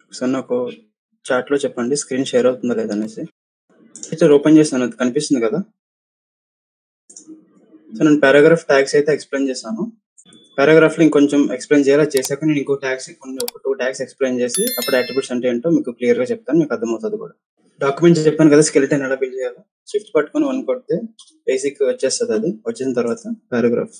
ఒకసారి నాకు చాట్‌లో చెప్పండి స్క్రీన్ షేర్ అవుతుందా లేదా అనేసి. ఫీచర్ ఓపెన్ చేశాను. అది కనిపిస్తుంది కదా! సో, నేను పారాగ్రాఫ్ ట్యాగ్స్ అయితే ఎక్స్‌ప్లెయిన్ చేశాను. పారాగ్రాఫ్‌లో ఇంకొంచెం ఎక్స్‌ప్లెయిన్ చేయాలి. అది చేశాక నేను ఇంకో ట్యాగ్స్ ఒక 2 ట్యాగ్స్ ఎక్స్‌ప్లెయిన్ చేసి అప్పుడు అట్రిబ్యూట్స్ అంటే ఏంటో మీకు క్లియర్‌గా చెప్తాను. మీకు అర్థమవుతది కూడా. డాక్యుమెంట్ చెప్పాను కదా! స్కెలిటన్ ఎలా బిల్డ్ చేయాలో. షిఫ్ట్ పట్టుకొని 1 కొడితే బేసిక్ వచ్చేస్తది అది. వచ్చిన తర్వాత పారాగ్రాఫ్.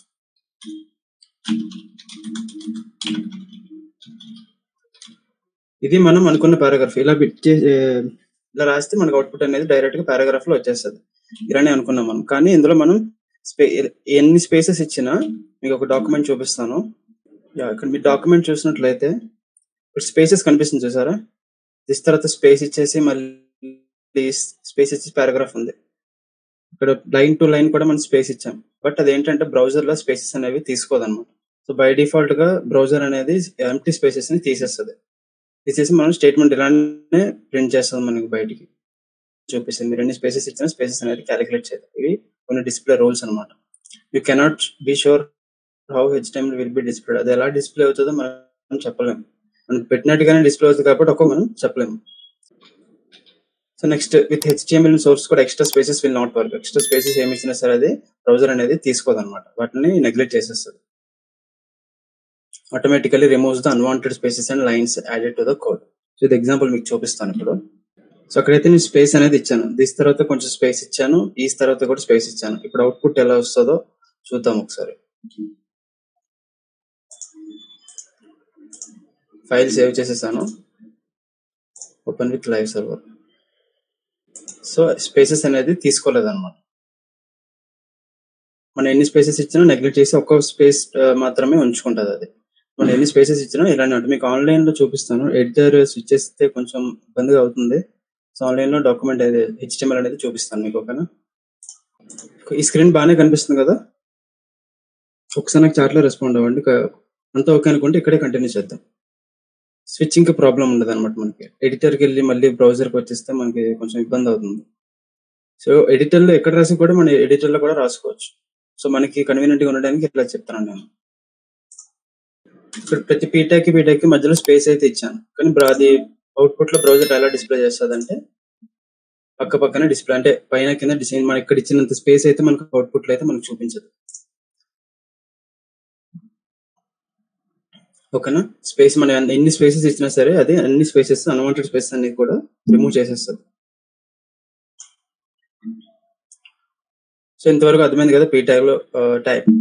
ఇది మనం అనుకున్న పారాగ్రాఫ్. ఇలా రాస్తే మనకు అవుట్‌పుట్ అనేది డైరెక్ట్‌గా పారాగ్రాఫ్‌లో వచ్చేస్తది. ఇలానే అనుకున్నాం మనం. కానీ ఇందులో మనం ఎన్ని స్పేసెస్ ఇచ్చినా మీకు ఒక డాక్యుమెంట్ చూపిస్తాను. ఇక్కడ మీరు డాక్యుమెంట్ చూసినట్లయితే ఇప్పుడు స్పేసెస్ కనిపిస్తుంది చూసారా? దిస్ తర్వాత స్పేస్ ఇచ్చేసి మళ్ళీ స్పేస్ ఇచ్చేసి పారాగ్రాఫ్ ఉంది. ఇక్కడ లైన్ టు లైన్ కూడా మనం స్పేస్ ఇచ్చాం. బట్ అదేంటంటే బ్రౌజర్‌లో స్పేసెస్ అనేవి తీసుకోదన్నమాట. సో, బై డిఫాల్ట్‌గా బ్రౌజర్ అనేది ఎంప్టీ స్పేసెస్‌ని తీసేస్తది. తీసేసి మనం స్టేట్మెంట్ ఇలానే ప్రింట్ చేస్తది మనకి బయటికి. చూపిస్తుంది. మీరు ఎన్ని స్పేసెస్ ఇచ్చినా స్పేసెస్ అనేది కాలిక్యులేట్ చేయదు. ఇవి కొన్ని డిస్‌ప్లే రూల్స్ అన్నమాట. You cannot be sure how HTML will be displayed. అది ఎలా డిస్‌ప్లే అవుతదో మనం చెప్పలేం. మనం పెట్టినట్టుగానే డిస్‌ప్లే అవుతది కాబట్టి మనం చెప్పలేము. So, next with HTML source code extra spaces will not work. Extra spaces ఏమి ఇచ్చినా సరే అది బ్రౌజర్ అనేది తీసుకోదన్నమాట. వాటిని నెగ్లెక్ట్ చేసేస్తది. Automatically removes the unwanted spaces and lines added to the code. So, ఇది ఎగ్జాంపుల్ మీకు చూపిస్తాను ఇప్పుడు. సో, అక్కడైతే నేను స్పేస్ అనేది ఇచ్చాను. దిస్ తర్వాత కొంచెం స్పేస్ ఇచ్చాను. ఈస్ తర్వాత కూడా స్పేస్ ఇచ్చాను. ఇప్పుడు అవుట్‌పుట్ ఎలా వస్తదో చూద్దాం ఒకసారి. ఫైల్ సేవ్ చేసేసాను. Open with live server. So, spaces అనేది తీసుకోలేదన్నమాట. మనం ఎన్ని స్పేసెస్ ఇచ్చినా నెగ్లెక్ట్ చేసి ఒక్క స్పేస్ మాత్రమే ఉంచుకుంటది అది. మనం ఎన్ని స్పేసెస్ ఇచ్చినా ఇలానే ఉంటుంది. మీకు ఆన్‌లైన్‌లో చూపిస్తాను. ఎడిటర్ స్విచ్ చేస్తే కొంచెం ఇబ్బందిగా అవుతుంది. సో, ఆన్‌లైన్‌లో డాక్యుమెంట్ హెచ్‌టీఎంఎల్ అనేది చూపిస్తాను మీకు. ఓకేనా? ఈ స్క్రీన్ బాగానే కనిపిస్తుంది కదా! ఒకసారి నాకు చాట్‌లో రెస్పాండ్ అవ్వండి. అంతా ఓకే అనుకుంటే ఇక్కడే కంటిన్యూ చేద్దాం. స్విచ్చింగ్‌కి ప్రాబ్లమ్ ఉండదన్నమాట మనకి. ఎడిటర్‌కెళ్ళి మళ్ళీ బ్రౌజర్‌కి వచ్చేస్తే మనకి కొంచెం ఇబ్బంది అవుతుంది. సో, ఎడిటర్‌లో ఎక్కడ రాసి కూడా మన ఎడిటర్‌లో కూడా రాసుకోవచ్చు. సో, మనకి కన్వీనియంట్‌గా ఉండడానికి ఇట్లా చెప్తాను నేను. ఇక్కడ ప్రతి పీటాక్‌కి మధ్యలో స్పేస్ అయితే ఇచ్చాను. కానీ అది అవుట్‌పుట్‌లో బ్రౌజర్ ఎలా డిస్‌ప్లే చేస్తదంటే పక్కనే డిస్‌ప్లే అంటే పైన కింద డిజైన్ మనం ఇక్కడ ఇచ్చినంత స్పేస్ అయితే మనకు అవుట్‌పుట్‌లో అయితే మనకు చూపించదు. ఓకేనా? స్పేస్ మనం ఎన్ని స్పేసెస్ ఇచ్చినా సరే అది అన్ని స్పేసెస్ అన్‌వాంటెడ్ స్పేసెస్ అన్ని కూడా రిమూవ్ చేసేస్తది. సో, ఇంతవరకు అర్థమైంది కదా! పీ ట్యాగ్‌లో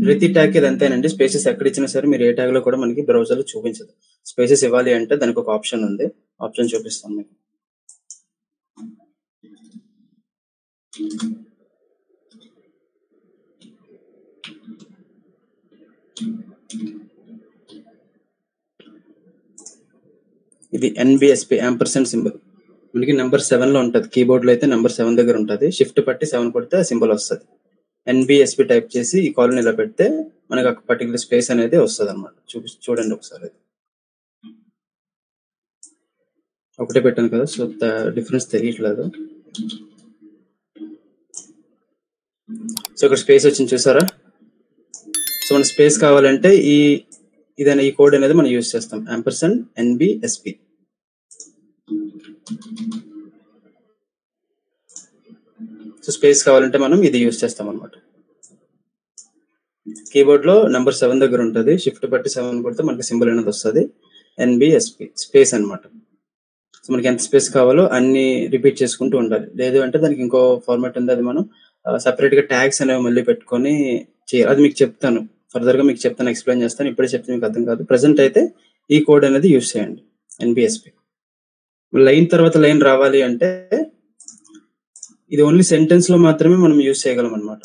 ప్రతి ట్యాగ్‌కి ఇది అంతేనండి. స్పేసెస్ ఎక్కడ ఇచ్చినా సరే మీరు ఏ ట్యాగ్‌లో కూడా మనకి బ్రౌజర్‌లో చూపించదు. స్పేసెస్ ఇవ్వాలి అంటే దానికి ఒక ఆప్షన్ ఉంది. ఆప్షన్ చూపిస్తాను మీకు. ఇది ఎన్‌బీఎస్‌పీ యాంపర్సండ్ సింబల్. మనకి నంబర్ 7లో ఉంటది. కీబోర్డ్‌లో అయితే నంబర్ 7 దగ్గర ఉంటది. షిఫ్ట్ పట్టి 7 కొడితే ఆ సింబల్ వస్తది. ఎన్‌బీఎస్‌పీ టైప్ చేసి ఈ కాలన్ ఇలా పెడితే మనకు ఒక పర్టిక్యులర్ స్పేస్ అనేది వస్తదన్నమాట. చూడండి ఒకసారి. ఒకటే పెట్టాను కదా! సో, డిఫరెన్స్ తెలియట్లేదు. సో, ఇక్కడ స్పేస్ వచ్చింది చూసారా? సో, మన స్పేస్ కావాలంటే ఈ కోడ్ అనేది మనం యూజ్ చేస్తాం. యాంపర్సండ్ ఎన్‌బీఎస్‌పీ. సో, స్పేస్ కావాలంటే మనం ఇది యూజ్ చేస్తాం అన్నమాట. కీబోర్డ్‌లో నంబర్ 7 దగ్గర ఉంటది. షిఫ్ట్ పట్టి 7 కొడితే మనకి సింబల్ అనేది వస్తది. ఎన్‌బీఎస్‌పీ స్పేస్ అన్నమాట. సో, మనకి ఎంత స్పేస్ కావాలో అన్ని రిపీట్ చేసుకుంటూ ఉండాలి. లేదు అంటే దానికి ఇంకో ఫార్మాట్ ఉంది. అది మనం సెపరేట్‌గా ట్యాగ్స్ అనేవి మళ్ళీ పెట్టుకొని చేయాలి. అది మీకు చెప్తాను. ఫర్దర్‌గా మీకు చెప్తాను. ఎక్స్‌ప్లెయిన్ చేస్తాను. ఇప్పుడే చెప్తే మీకు అర్థం కాదు. ప్రెజెంట్ అయితే ఈ కోడ్ అనేది యూజ్ చేయండి. ఎన్‌బీఎస్‌పీ. లైన్ తర్వాత లైన్ రావాలి అంటే ఇది ఓన్లీ సెంటెన్స్‌లో మాత్రమే మనం యూజ్ చేయగలం అన్నమాట.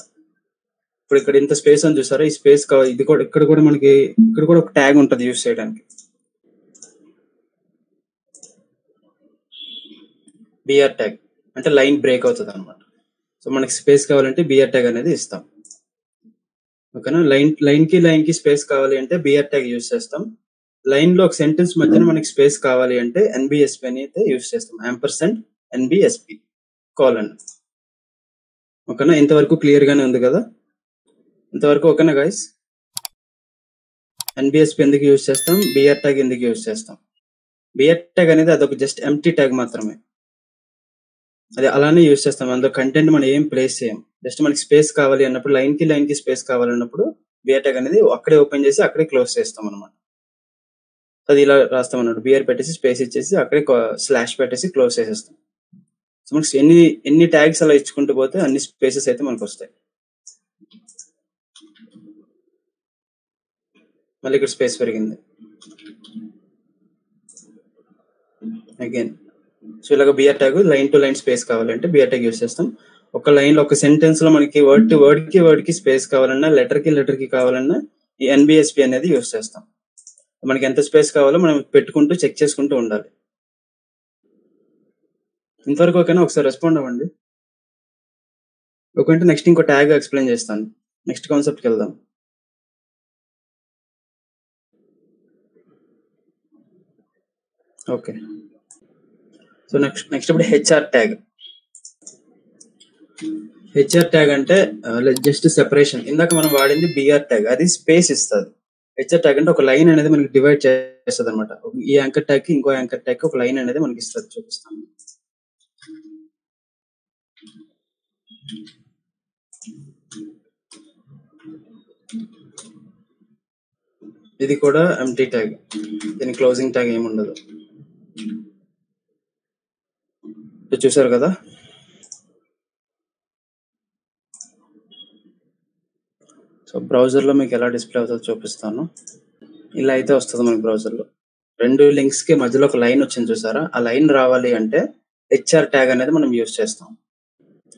ఇప్పుడు ఇక్కడ ఇంత స్పేస్ అని చూసారా? ఈ స్పేస్ ఇది కూడా ఇక్కడ కూడా మనకి ఇక్కడ కూడా ఒక ట్యాగ్ ఉంటది యూజ్ చేయడానికి. బీఆర్ ట్యాగ్ అంటే లైన్ బ్రేక్ అవుతదన్నమాట. సో, మనకి స్పేస్ కావాలంటే బీఆర్ ట్యాగ్ అనేది ఇస్తాం. ఓకేనా? లైన్‌కి స్పేస్ కావాలి అంటే బీఆర్ ట్యాగ్ యూజ్ చేస్తాం. లైన్‌లో ఒక సెంటెన్స్ మధ్యన మనకి స్పేస్ కావాలి అంటే ఎన్‌బీఎస్‌పీ అని అయితే యూజ్ చేస్తాం. Ampersand NBSP colon. ఓకేనా? ఇంతవరకు క్లియర్ గానే ఉంది కదా! ఇంతవరకు ఓకేనా గైస్? ఎన్‌బీఎస్‌పీ ఎందుకు యూజ్ చేస్తాం? బీఆర్ ట్యాగ్ ఎందుకు యూజ్ చేస్తాం? బిఆర్ ట్యాగ్ అనేది అదొక జస్ట్ ఎంప్టీ ట్యాగ్ మాత్రమే. అది అలానే యూజ్ చేస్తాం. అందులో కంటెంట్ మనం ఏం ప్లేస్ చేయం. జస్ట్ మనకి స్పేస్ కావాలి అన్నప్పుడు లైన్‌కి స్పేస్ కావాలన్నప్పుడు బిఆర్ ట్యాగ్ అనేది అక్కడే ఓపెన్ చేసి అక్కడే క్లోజ్ చేస్తామన్నమాట. అది ఇలా రాస్తామన్నమాట. బిఆర్ పెట్టేసి స్పేస్ ఇచ్చేసి అక్కడే స్లాష్ పెట్టేసి క్లోజ్ చేసేస్తాం. సో, మనకి ఎన్ని ట్యాగ్స్ అలా ఇచ్చుకుంటూ పోతే అన్ని స్పేసెస్ అయితే మనకొస్తాయి. మళ్ళీ ఇక్కడ స్పేస్ పెరిగింది. అగైన్ సో ఇలాగ BR tag line to line space కావాలంటే బిఆర్ ట్యాగ్ యూస్ చేస్తాం. ఒక లైన్ లో ఒక సెంటెన్స్ లో మనకి వర్డ్ కి స్పేస్ కావాలన్నా లెటర్ కి కావాలన్నా ఈ ఎన్బిఎస్పి అనేది యూస్ చేస్తాం. మనకి ఎంత స్పేస్ కావాలో మనం పెట్టుకుంటూ చెక్ చేసుకుంటూ ఉండాలి. ఇంతవరకు ఓకేనా? ఒకసారి రెస్పాండ్ అవ్వండి. ఓకే అంటే నెక్స్ట్ ఇంకో ట్యాగ్ ఎక్స్ప్లెయిన్ చేస్తాను. నెక్స్ట్ కాన్సెప్ట్కి వెళ్దాం. ఓకే, సో నెక్స్ట్ ఇప్పుడు హెచ్ఆర్ ట్యాగ్. హెచ్ఆర్ ట్యాగ్ అంటే జస్ట్ సెపరేషన్. ఇందాక మనం వాడింది బిఆర్ ట్యాగ్, అది స్పేస్ ఇస్తుంది. హెచ్ఆర్ ట్యాగ్ అంటే ఒక లైన్ అనేది మనకి డివైడ్ చేస్తుంది అనమాట. ఈ యాంకర్ ట్యాగ్ కి ఇంకో యాంకర్ ట్యాగ్ కి ఒక లైన్ అనేది మనకి ఇస్తుంది. చూపిస్తాను. ఇది కూడా ఎంప్టీ ట్యాగ్, దీని క్లోజింగ్ ట్యాగ్ ఏమి ఉండదు. చూసారు కదా? సో బ్రౌజర్ లో మీకు ఎలా డిస్ప్లే అవుతుందో చూపిస్తాను. ఇలా అయితే వస్తుంది మనకి బ్రౌజర్ లో. రెండు లింక్స్ కి మధ్యలో ఒక లైన్ వచ్చింది చూసారా? ఆ లైన్ రావాలి అంటే హెచ్ఆర్ ట్యాగ్ అనేది మనం యూజ్ చేస్తాం.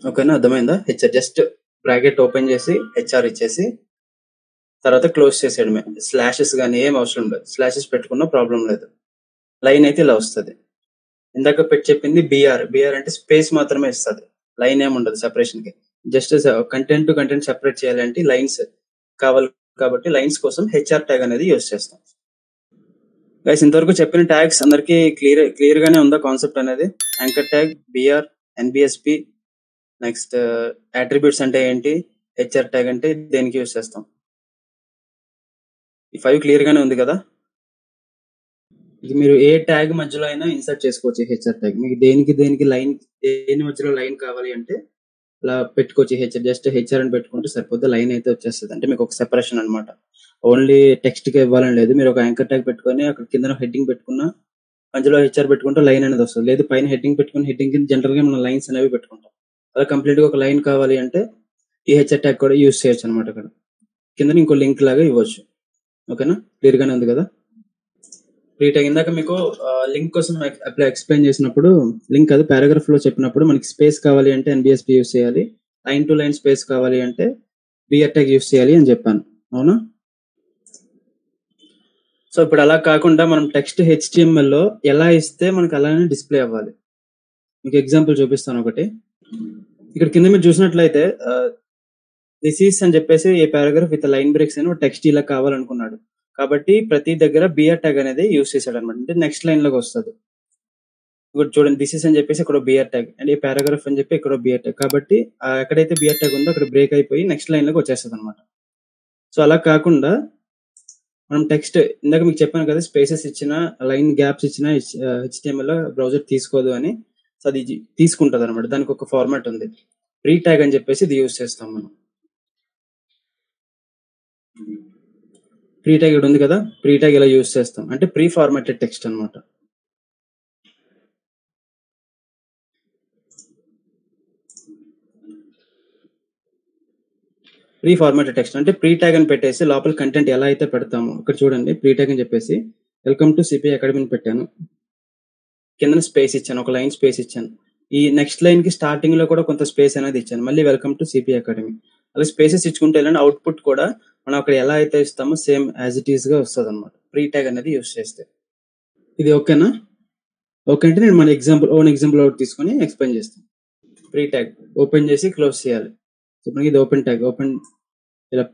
ఓకేనా, అర్థమైందా? హెచ్ఆర్ జస్ట్ బ్రాకెట్ ఓపెన్ చేసి హెచ్ఆర్ ఇచ్చేసి తర్వాత క్లోజ్ చేసేయడమే. స్లాషెస్ కానీ ఏం అవసరం లేదు. స్లాషెస్ పెట్టుకున్న ప్రాబ్లం లేదు. లైన్ అయితే ఇలా వస్తుంది. ఇందాక చెప్పింది బిఆర్ అంటే స్పేస్ మాత్రమే ఇస్తుంది. లైన్ ఏమి ఉండదు సెపరేషన్ కి. Just content to content separate చేయాలంటే లైన్స్ కావాలి కాబట్టి లైన్స్ కోసం హెచ్ఆర్ ట్యాగ్ అనేది యూజ్ చేస్తాం. గైస్ ఇంతవరకు చెప్పిన ట్యాగ్స్ అందరికి క్లియర్ గానే ఉందా కాన్సెప్ట్ అనేది? Anchor tag, BR, NBSP, next attributes అంటే ఏంటి, హెచ్ఆర్ ట్యాగ్ అంటే దేనికి యూజ్ చేస్తాం. ఈ 5 క్లియర్ గానే ఉంది కదా? ఇది మీరు ఏ ట్యాగ్ మధ్యలో అయినా ఇన్సర్ట్ చేసుకోవచ్చు. హెచ్ఆర్ ట్యాగ్ మీకు దేనికి లైన్, దేని మధ్యలో లైన్ కావాలి అంటే అలా పెట్టుకోవచ్చు. జస్ట్ హెచ్ఆర్ అని పెట్టుకుంటే సరిపోద్ది, లైన్ అయితే వచ్చేస్తుంది. అంటే మీకు ఒక సెపరేషన్ అనమాట. ఓన్లీ టెక్స్ట్ కి ఇవ్వాలని లేదు. మీరు ఒక యాంకర్ ట్యాగ్ పెట్టుకొని అక్కడ కింద హెడ్డింగ్ పెట్టుకున్నా మధ్యలో హెచ్ఆర్ పెట్టుకుంటే లైన్ అనేది వస్తుంది. లేదు పైన హెడ్డింగ్ పెట్టుకుని హెడ్డింగ్ కింద జనరల్ గా మనం లైన్స్ అనేవి పెట్టుకుంటాం. అలా కంప్లీట్ గా ఒక లైన్ కావాలి అంటే ఈ హెచ్ఆర్ ట్యాగ్ కూడా యూజ్ చేయొచ్చు అనమాట. అక్కడ కింద ఇంకో లింక్ లాగా ఇవ్వచ్చు. ఓకేనా, క్లియర్ గానే ఉంది కదా? ప్రీ ట్యాగ్ ఇందాక మీకు లింక్ కోసం ఎక్స్ప్లెయిన్ చేసినప్పుడు, లింక్ అది పారాగ్రాఫ్ లో చెప్పినప్పుడు మనకి స్పేస్ కావాలి అంటే ఎన్బిఎస్పి యూస్ చేయాలి, లైన్ టు లైన్ స్పేస్ కావాలి అంటే బిఆర్ ట్యాగ్ యూస్ చేయాలి అని చెప్పాను. అవునా? సో ఇప్పుడు అలా కాకుండా మనం టెక్స్ట్ హెచ్టిఎంఎల్ లో ఎలా ఇస్తే మనకి అలానే డిస్ప్లే అవ్వాలి. మీకు ఎగ్జాంపుల్ చూపిస్తాను ఒకటి. ఇక్కడ కింద మీరు చూసినట్లయితే దిస్ ఈస్ అని చెప్పేసి ఏ పారాగ్రాఫ్ విత్ లైన్ బ్రేక్స్ అని టెక్స్ట్ ఇలా కావాలనుకున్నాడు కాబట్టి ప్రతి దగ్గర బిఆర్ ట్యాగ్ అనేది యూస్ చేశాడు అనమాట. అంటే నెక్స్ట్ లైన్ లోకి వస్తుంది. ఇప్పుడు చూడండి, దిస్ ఇస్ అని చెప్పేసి ఇక్కడ బిఆర్ ట్యాగ్ అండ్ ఈ పారాగ్రాఫ్ అని చెప్పి ఇక్కడ బిఆర్ ట్యాగ్ కాబట్టి ఎక్కడైతే బిఆర్ ట్యాగ్ ఉందో అక్కడ బ్రేక్ అయిపోయి నెక్స్ట్ లైన్ లోకి వచ్చేస్తుంది అనమాట. సో అలా కాకుండా మనం టెక్స్ట్ ఇందాక మీకు చెప్పాను కదా, స్పేసెస్ ఇచ్చిన లైన్ గ్యాప్స్ ఇచ్చిన హెచ్టిఎంఎల్ బ్రౌజర్ తీసుకోదు అని. సో అది తీసుకుంటది అనమాట. దానికి ఒక ఫార్మాట్ ఉంది, ప్రీ ట్యాగ్ అని చెప్పేసి ఇది యూజ్ చేస్తాం మనం. ప్రీ ట్యాగ్ ఇక్కడ ఉంది కదా, ప్రీ ట్యాగ్ ఇలా యూజ్ చేస్తాం అంటే ప్రీ ఫార్మాటెడ్ టెక్స్ట్ అనమాట. ప్రీ ఫార్మాటెడ్ టెక్స్ట్ అంటే ప్రీ ట్యాగ్ అని పెట్టేసి లోపల కంటెంట్ ఎలా అయితే పెడతామో ఇక్కడ చూడండి, ప్రీ ట్యాగ్ అని చెప్పేసి వెల్కమ్ టు సిపిఐ అకాడమీ పెట్టాను. కింద స్పేస్ ఇచ్చాను, ఒక లైన్ స్పేస్ ఇచ్చాను. ఈ నెక్స్ట్ లైన్ కి స్టార్టింగ్ లో కూడా కొంత స్పేస్ అనేది ఇచ్చాను. మళ్ళీ వెల్కమ్ టు సిపిఐ అకాడమీ అలా స్పేసెస్ ఇచ్చుకుంటే వెళ్ళండి. అవుట్పుట్ కూడా మనం అక్కడ ఎలా అయితే ఇస్తామో సేమ్ యాజ్ ఇట్ ఈస్ గా వస్తుంది అనమాట, ప్రీ ట్యాగ్ అనేది యూస్ చేస్తే. ఇది ఓకేనా? ఓకే అంటే నేను మన ఎగ్జాంపుల్ అవుట్ తీసుకొని ఎక్స్ప్లెయిన్ చేస్తాను. ప్రీ ట్యాగ్ ఓపెన్ చేసి క్లోజ్ చేయాలి. ఇప్పుడు ఇది ఓపెన్ ట్యాగ్, ఇలా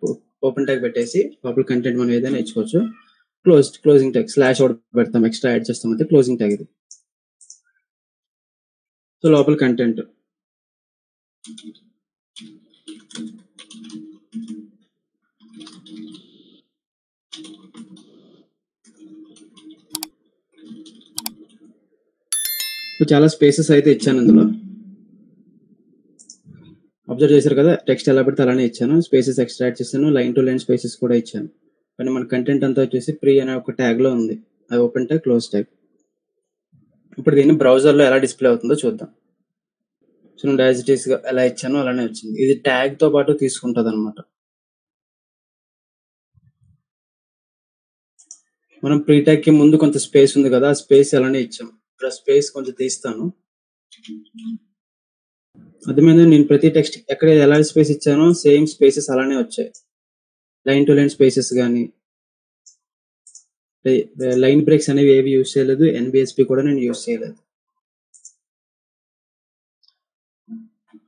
ఓపెన్ ట్యాగ్ పెట్టేసి లోపల కంటెంట్ మనం ఏదైనా ఇచ్చుకోవచ్చు. క్లోజింగ్ ట్యాగ్ స్లాష్ అవుట్ పెడతాం, ఎక్స్ట్రా యాడ్ చేస్తాం అంటే క్లోజింగ్ ట్యాగ్ ఇది. సో లోపల కంటెంట్ చాలా స్పేసెస్ అయితే ఇచ్చాను ఇందులో. అబ్జర్వ్ చేశారు కదా, టెక్స్ట్ ఎలా పెడితే అలానే ఇచ్చాను. స్పేసెస్ ఎక్స్ట్రాక్ట్ చేశాను, లైన్ టు లైన్ స్పేసెస్ కూడా ఇచ్చాను. కానీ మన కంటెంట్ అంతా వచ్చేసి ప్రీ అనే ఒక ట్యాగ్ లో ఉంది. అది ఓపెన్ ట్యాగ్, క్లోజ్ ట్యాగ్. ఇప్పుడు దీన్ని బ్రౌజర్ లో ఎలా డిస్ప్లే అవుతుందో చూద్దాం. సో నేను యాజ్ ఇట్ ఈస్ గా ఎలా ఇచ్చానో అలానే వచ్చింది. ఇది ట్యాగ్ తో పాటు తీసుకుంటది అనమాట. మనం ప్రీ ట్యాగ్ కి ముందు కొంత స్పేస్ ఉంది కదా, ఆ స్పేస్ అలానే ఇచ్చాం. ఇప్పుడు ఆ స్పేస్ కొంచెం తీస్తాను. అర్థమైందా? నేను ప్రతి టెక్స్ట్ ఎక్కడ ఎలా స్పేస్ ఇచ్చానో సేమ్ స్పేసెస్ అలానే వచ్చాయి. లైన్ టు లైన్ స్పేసెస్ కానీ, లైన్ బ్రేక్స్ అనేవి ఏవి యూజ్ చేయలేదు. ఎన్బిఎస్పి కూడా నేను యూజ్ చేయలేదు.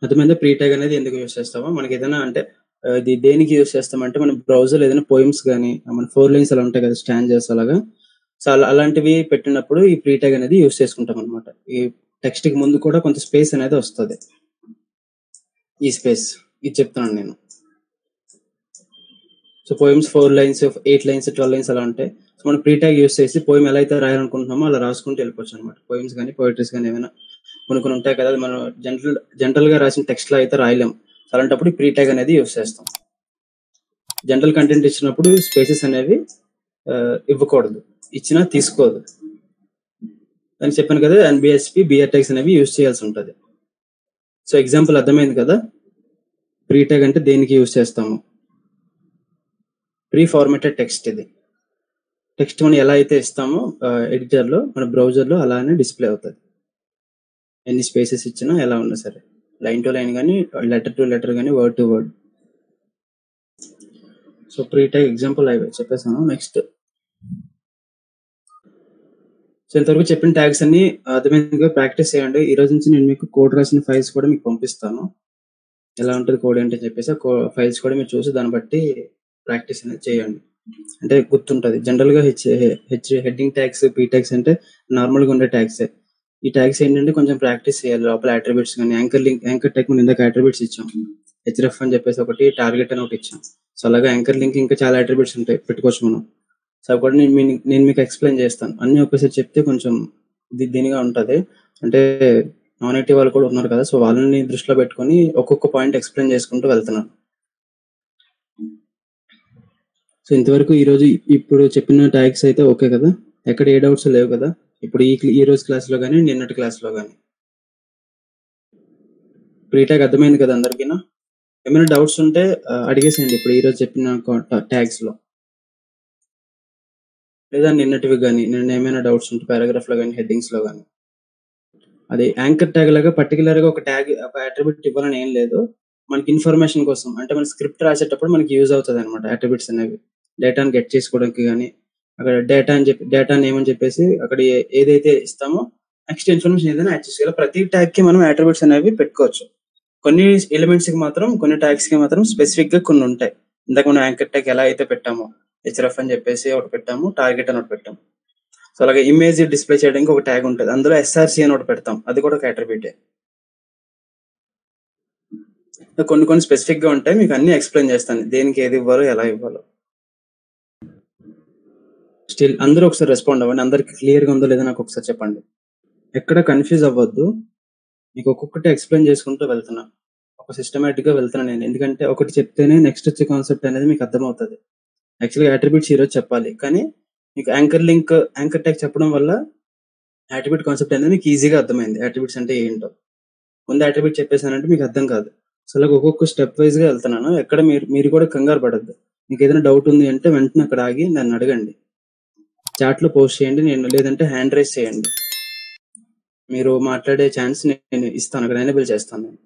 అర్థమైందా? ప్రీ ట్యాగ్ అనేది ఎందుకు యూజ్ చేస్తామో. మనకి ఏదైనా అంటే ఇది దేనికి యూజ్ చేస్తామంటే, మన బ్రౌజర్ ఏదైనా పోయిమ్స్ కానీ, మన 4 లైన్స్ అలా ఉంటాయి కదా, స్టాంజర్స్ అలాగా. సో అలాంటివి పెట్టినప్పుడు ఈ ప్రీ ట్యాగ్ అనేది యూజ్ చేసుకుంటాం అనమాట. ఈ టెక్స్ట్ కి ముందు కూడా కొంత స్పేస్ అనేది వస్తుంది. ఈ స్పేస్ ఇది చెప్తున్నాను నేను. So poems 4 lines, 8 lines, 12 lines అలా ఉంటాయి. సో మనం ప్రీ ట్యాగ్ యూజ్ చేసి పోయిమ్ ఎలా అయితే రాయాలనుకుంటున్నామో అలా రాసుకుంటూ వెళ్ళిపోవచ్చు అనమాట. పోయిమ్స్ కానీ, పోయిటరీస్ కానీ ఏమైనా కొన్ని ఉంటాయి కదా, మనం జనరల్ గా రాసిన టెక్స్ట్ లో అయితే రాయలేం. అలాంటప్పుడు ప్రీ ట్యాగ్ అనేది యూజ్ చేస్తాం. జనరల్ కంటెంట్ ఇచ్చినప్పుడు స్పేసెస్ అనేవి ఇవ్వకూడదు, ఇచ్చినా తీసుకోదు అని చెప్పాను కదా. ఎన్బిఎస్పి, బిఆర్ ట్యాగ్స్ అనేవి యూజ్ చేయాల్సి ఉంటుంది. సో ఎగ్జాంపుల్ అర్థమైంది కదా, ప్రీ ట్యాగ్ అంటే దేనికి యూజ్ చేస్తాము. ప్రీ ఫార్మాటెడ్ టెక్స్ట్, ఇది టెక్స్ట్ మనం ఎలా అయితే ఇస్తామో ఎడిటర్ లో, మన బ్రౌజర్ లో అలానే డిస్ప్లే అవుతుంది. ఎన్ని స్పేసెస్ ఇచ్చినా ఎలా ఉన్నా సరే, లైన్ టు లైన్ కానీ, లెటర్ టు లెటర్ కానీ, word to word. So pre tag example చెప్పేసాను. నెక్స్ట్, సో ఇంతవరకు చెప్పిన ట్యాగ్స్ అన్ని అర్థమైనగా ప్రాక్టీస్ చేయండి. ఈ రోజు నుంచి నేను మీకు కోడ్ రాసిన ఫైల్స్ కూడా మీకు పంపిస్తాను. ఎలా ఉంటుంది కోడ్ ఏంటి అని చెప్పేసి ఫైల్స్ కూడా మీరు చూసి దాన్ని బట్టి ప్రాక్టీస్ అనేది చేయండి. అంటే గుర్తుంటది. జనరల్ గా హెడ్డింగ్ ట్యాగ్స్, పీ ట్యాగ్స్ అంటే నార్మల్ గా ఉండే ట్యాగ్స్. ఈ ట్యాగ్స్ ఏంటంటే కొంచెం ప్రాక్టీస్ చేయాలి. లోపల అట్రిబ్యూట్స్ కానీ, యాంకర్ ట్యాగ్ మనం ఇందాక అట్రిబ్యూట్స్ ఇచ్చాం. హెచ్ఎఫ్ అని చెప్పేసి ఒకటి, టార్గెట్ అని ఒకటి ఇచ్చాం. సో అలాగా యాంకర్ లింక్ ఇంకా చాలా అట్రిబ్యూట్స్ ఉంటాయి, పెట్టుకోవచ్చు మనం. సో అవి కూడా నేను మీకు ఎక్స్ప్లెయిన్ చేస్తాను. అన్ని ఒక్కసారి చెప్తే కొంచెం దీనిగా ఉంటది. అంటే నాన్ ఐటీ వాళ్ళు కూడా ఉన్నారు కదా, సో వాళ్ళని దృష్టిలో పెట్టుకొని ఒక్కొక్క పాయింట్ ఎక్స్ప్లెయిన్ చేసుకుంటూ వెళ్తున్నాను. సో ఇంతవరకు ఇప్పుడు చెప్పిన ట్యాగ్స్ అయితే ఓకే కదా, ఎక్కడ ఏ డౌట్స్ లేవు కదా ఇప్పుడు ఈ రోజు క్లాస్ లో కానీ, నిన్నటి క్లాస్ లో కానీ. ప్రీ ట్యాగ్ అర్థమైంది కదా అందరికీనా? ఏమైనా డౌట్స్ ఉంటే అడిగేసేయండి ఇప్పుడు ఈ రోజు చెప్పిన ట్యాగ్స్ లో, లేదా నిన్నటివి కానీ, నిన్న ఏమైనా డౌట్స్ ఉంటే పారాగ్రాఫ్ లో కానీ, హెడ్డింగ్స్ లో కానీ. అది యాంకర్ ట్యాగ్ లాగా పర్టికులర్ గా ఒక ట్యాగ్, ఒక అట్రిబ్యూట్ ఇవ్వాలని ఏం లేదు. మనకి ఇన్ఫర్మేషన్ కోసం, అంటే మన స్క్రిప్ట్ రాసేటప్పుడు మనకి యూజ్ అవుతుంది అనమాట అట్రిబ్యూట్స్ అనేవి. డేటాను గెట్ చేసుకోవడానికి కానీ, అక్కడ డేటా నేమ్ అని చెప్పేసి అక్కడ ఏదైతే ఇస్తామో నెక్స్ట్ ఇన్ఫర్మేషన్ ఏదైనా యాక్సెస్ చేయాలి. ప్రతి ట్యాగ్ కి మనం అట్రిబ్యూట్స్ అనేవి పెట్టుకోవచ్చు. కొన్ని ఎలిమెంట్స్ కి మాత్రం, కొన్ని ట్యాగ్స్ కి మాత్రం స్పెసిఫిక్ గా కొన్ని ఉంటాయి. ఇందాక మనం యాంకర్ ట్యాగ్ ఎలా అయితే పెట్టామో, హెచ్ఎఫ్ అని చెప్పేసి ఒకటి పెట్టాము, టార్గెట్ అని ఒకటి పెట్టాము. సో అలాగే ఇమేజ్ డిస్ప్లే చేయడానికి ఒక ట్యాగ్ ఉంటుంది, అందులో ఎస్ఆర్సి అని ఒకటి పెడతాం, అది కూడా ఒక అట్రిబ్యూటే. కొన్ని స్పెసిఫిక్ గా ఉంటాయి, మీకు అన్ని ఎక్స్ప్లెయిన్ చేస్తాను దేనికి ఏది ఇవ్వాలో, ఎలా ఇవ్వాలో. స్టిల్ అందరూ ఒకసారి రెస్పాండ్ అవ్వండి. అందరికి క్లియర్ గా ఉందో లేదో నాకు ఒకసారి చెప్పండి. ఎక్కడ కన్ఫ్యూజ్ అవ్వద్దు, మీకు ఒక్కొక్కటి ఎక్స్ప్లెయిన్ చేసుకుంటూ వెళ్తున్నా, ఒక సిస్టమేటిక్ గా వెళ్తున్నా నేను. ఎందుకంటే ఒకటి చెప్తేనే నెక్స్ట్ వచ్చే కాన్సెప్ట్ అనేది మీకు అర్థమవుతుంది. యాక్చువల్గా అట్రిబ్యూట్స్ ఈరోజు చెప్పాలి, కానీ మీకు యాంకర్ ట్యాగ్ చెప్పడం వల్ల అట్రిబ్యూట్ కాన్సెప్ట్ అనేది మీకు ఈజీగా అర్థమైంది. అట్రిబ్యూట్స్ అంటే ఏంటో ముందు అట్రిబ్యూట్ చెప్పేసానంటే మీకు అర్థం కాదు. సో అలాగే ఒక్కొక్క స్టెప్ వైజ్ గా వెళ్తున్నాను. ఎక్కడ మీరు కూడా కంగారు పడద్దు. మీకు ఏదైనా డౌట్ ఉంది అంటే వెంటనే అక్కడ ఆగి నన్ను అడగండి, చాట్ లో పోస్ట్ చేయండి, లేదంటే హ్యాండ్ రైజ్ చేయండి. మీరు మాట్లాడే ఛాన్స్ నేను ఇస్తాను, అక్కడ ఎనేబుల్ చేస్తాను నేను.